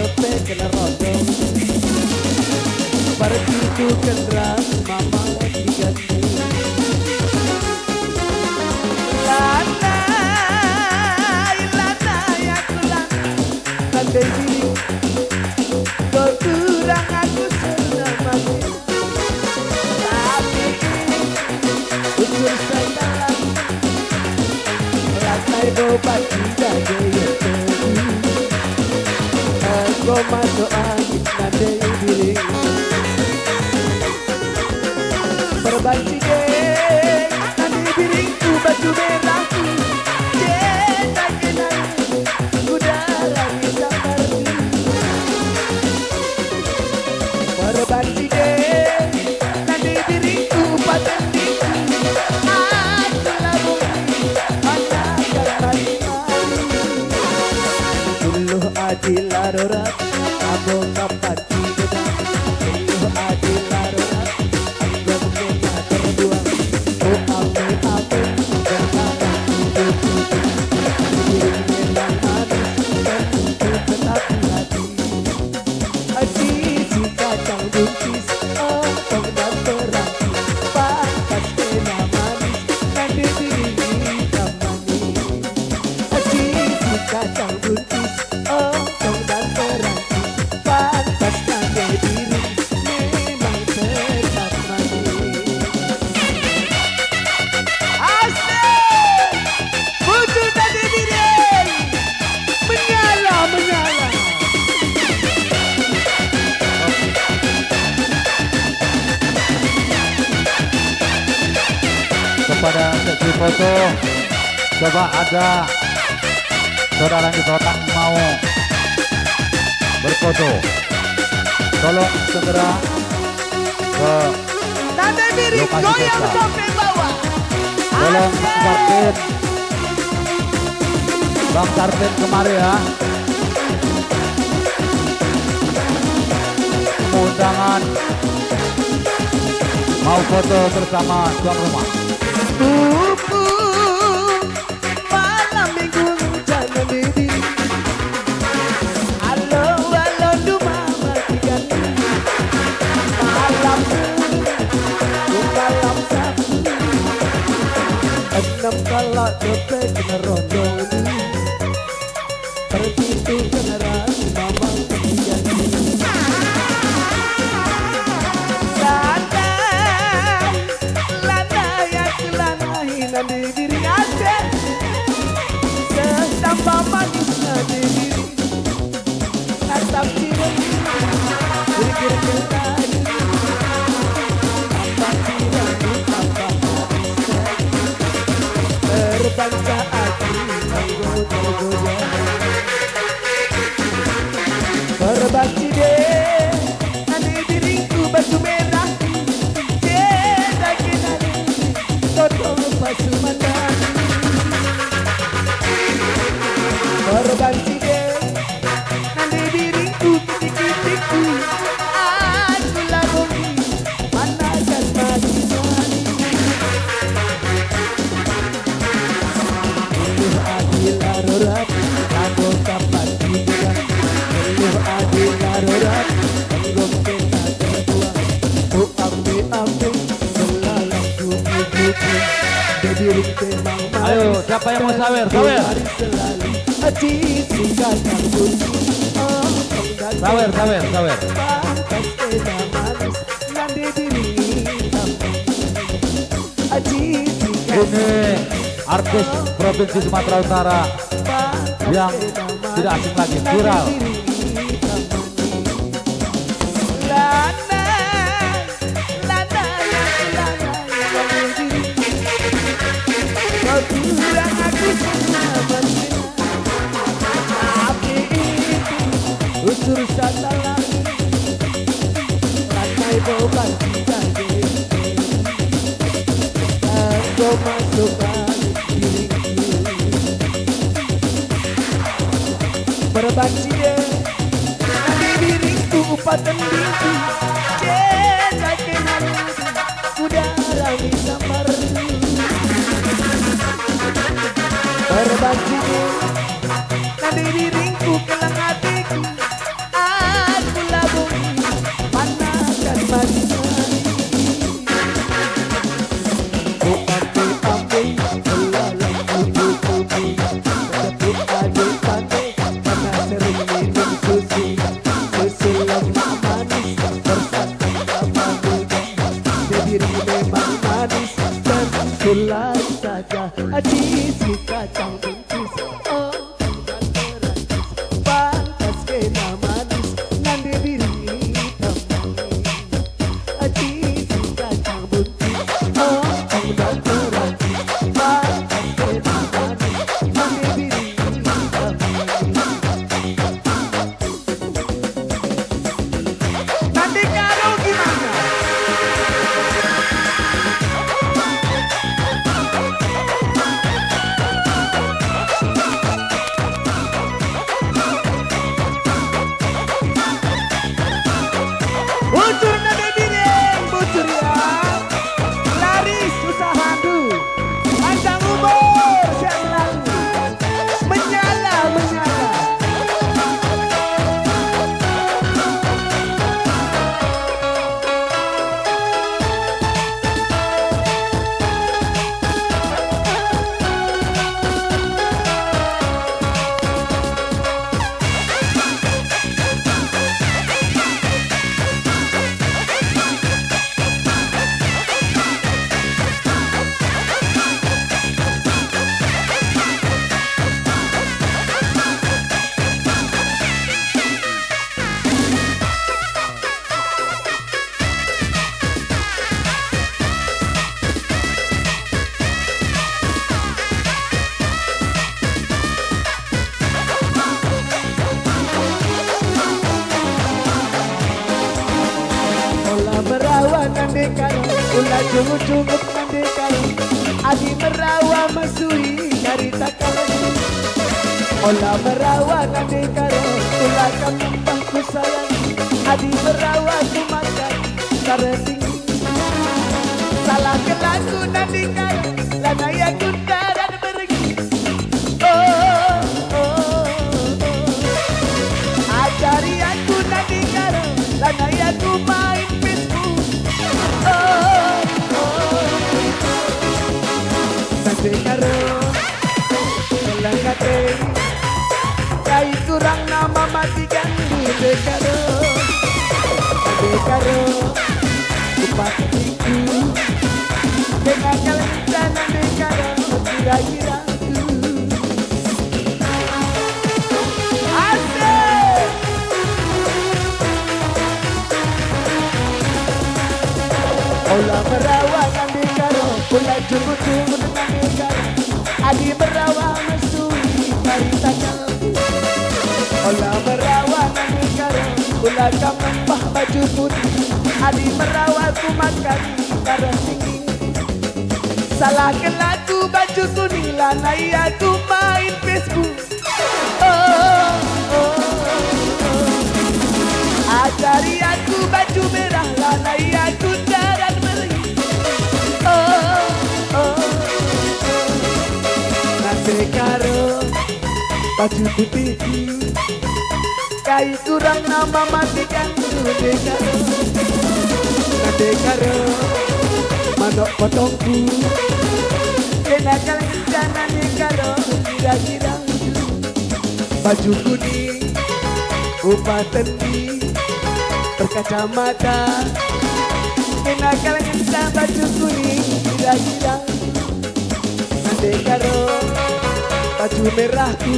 dope kena rodong. Begitu kendaraan mama diganti. Lanai, lanai aku lanai. Landai diri kau kurang aku senamanya. Tapi ukur saya lagi lantai obat tidak jaya pergi. Engkau masuk angin landai diri. Berbagi deh, nanti diriku baju merahku. Dia kenal, udara bisa pergi. Berbagi deh, nanti diriku paten diri. Aku labungi, anakan mati-mati. Dulu adil larorat, abo kapat kita. Dulu adil larorat. Kepada sesi foto, coba ada saudara di Totan mau berfoto, tolong segera ke lokasi sosial. Tolong Bang Sarpin kemari ya. Undangan mau foto bersama tuan rumah. Malam minggu jangan diri. Halo duma matikan. Malam malam Sabtu. 6 kala dope kena rodong. Begitu kendaraan mama diganti. Nanti diri ada setambah manisnya diri atap diri berkir-kir tadi tambah diri tambah terbangsa hati tergoda berbagi deh nanti diriku baju merah dia kenal kotor pasu mandang berbagi deh nanti diriku titik-titikku aku labungi manakan mati-mati. Dulu adil arorat aku kapan juga. Dulu adil arorat aku kita berdua. Oh ambil selalaku buku. Ayo, siapa yang mau sawer? Sawer. Sawer. Ini artis Provinsi Sumatera Utara yang tidak asing lagi, viral. Kurang aku senamanya. Tapi itu unsur satu lagi. Lantai boban tidak jadi. Aku masukkan diriku. Berbagi deh. Nanti diriku paten diri. Dia kenal udara bisa merdu. Berbagi nanti diriku kelang hatiku. Bujur nade biring, bujur ya. Laris usaha dulu. Panjang umur selalu. Menyala, menyala. Merawa nande karo, ulah junguk-junguk nande karo. Adi merawa masui karita karo. Olah merawa nande karo, ulah kamumpang ku sayang. Adi merawa ku makan kareting. Salah kelaku nande karo, lanaya kundaran pergi. Oh, oh, oh. Ajari aku nande karo, lanaya ku main. Nande karo melangkate kai kurang nama matikan nande karo upatiku dengan kalian nande karo kira-kira olah merawa nande karo, olah jumut-jumut nande karo. Adi merawa masui karita kalbu. Olah merawa nande karo, olah kamumpah baju putih. Adi merawa ku makan karo tinggi. Salah kelaku baju kuning lanai aku main Facebook. Oh, oh, oh. Ajari aku baju merah lanai aku darat beri. Oh, oh, oh. Nande karo baju putihku kai kurang nama matikan nande karo. Nande karo manok potongku kenakal kencana nande karo kira-kira baju kuning upah tendi berkacamata kenakal kencana baju kuning kira-kira nande karo baju merahku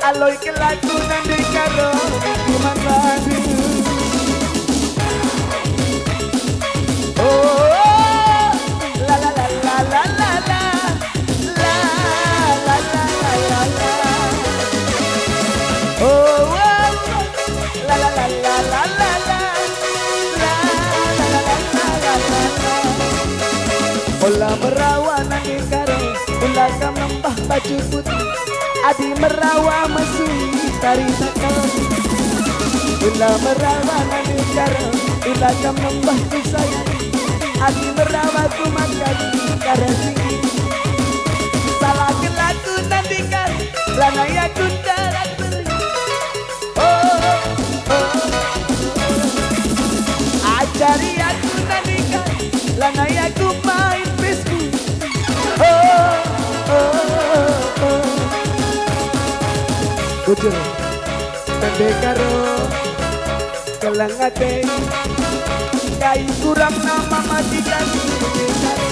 aloi kelaku nande karo kuman padu. Oh la la la la la la la la la la la la. Oh la la la la la la la la la la la la. Olah merawa nande karo, ulah kamumpah baju putih. Adi merawa masui karita karo. Ulah merawa nande karo, ulah kamumpah ku sayang. Adi merawa ku makan karo tinggi. Salah kelaku nande karo, lanaya ku darat beri. Oh, oh, oh. Ajari aku nande karo, lanaya ku main Facebook. Oh, oh, oh. Bujur nande karo kelangate kai kurang nama matikan nande karo.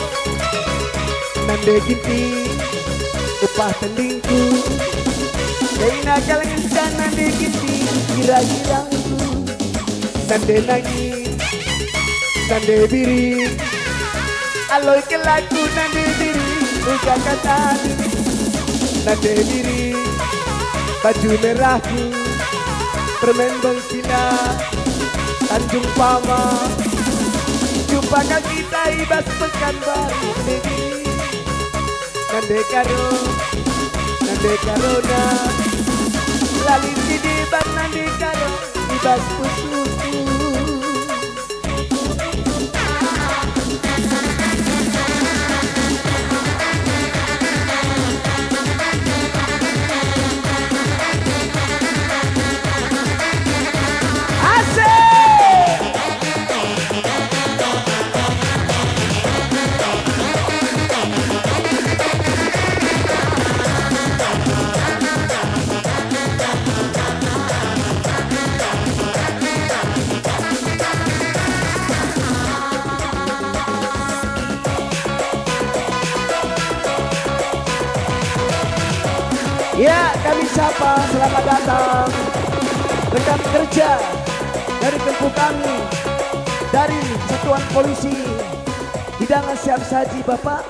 Nande ginti upah tendingku kai nakal ngencan nande ginti kira-kira nande nangis nande biri aloi kelaku nande diri uga kata nande biri baju merahku permen bengkina Tanjung Pama jumpakan kita ibas Pekanbaru negeri nande karona lalin di debat nande karo ibas pusuku. Ya, kami sapa selamat datang rekan kerja dari tempuh kami dari Satuan Polisi hidangan siap saji Bapak.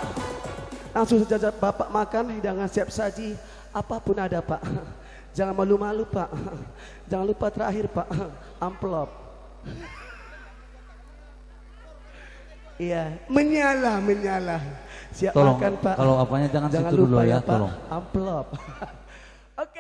Langsung saja Bapak makan hidangan siap saji apapun ada Pak. Jangan malu-malu Pak. Jangan lupa terakhir Pak, amplop. Iya, menyala. Siap Tolong, makan Pak. kalau apanya jangan situ lupa dulu ya, Pak. tolong. Amplop. Oke.